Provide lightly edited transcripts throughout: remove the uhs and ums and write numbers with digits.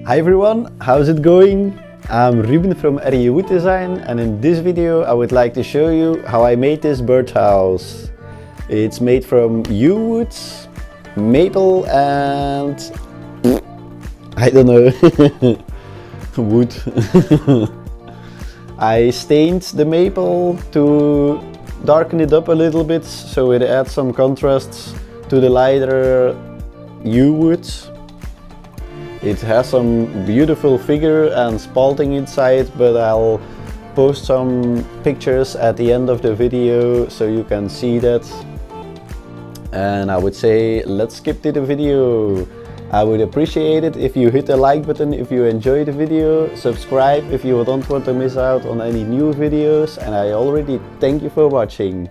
Hi everyone, how's it going? I'm Ruben from RE Wood Design, and in this video I would like to show you how I made this birdhouse. It's made from yew woods, maple and I don't know, wood. I stained the maple to darken it up a little bit so it adds some contrast to the lighter yew woods. It has some beautiful figure and spalting inside, but I'll post some pictures at the end of the video so you can see that. And I would say let's skip to the video. I would appreciate it if you hit the like button if you enjoy the video, subscribe if you don't want to miss out on any new videos, and I already thank you for watching.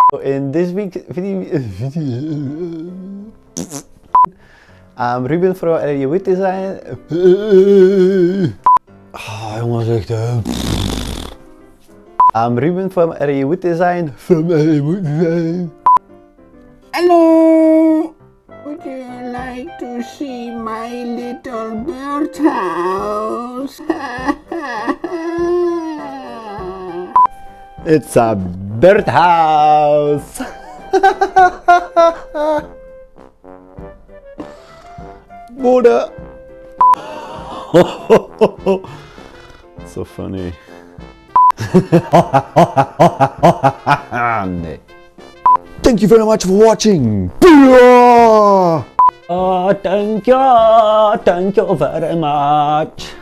In this week's video, Ruben from Area Wood Design. Jongens, echt. Ruben from Area Wood Design. Hello! Would you like to see my little birdhouse? It's a birdhouse. Moeder. So funny. Nee. Thank you very much for watching. Thank you very much.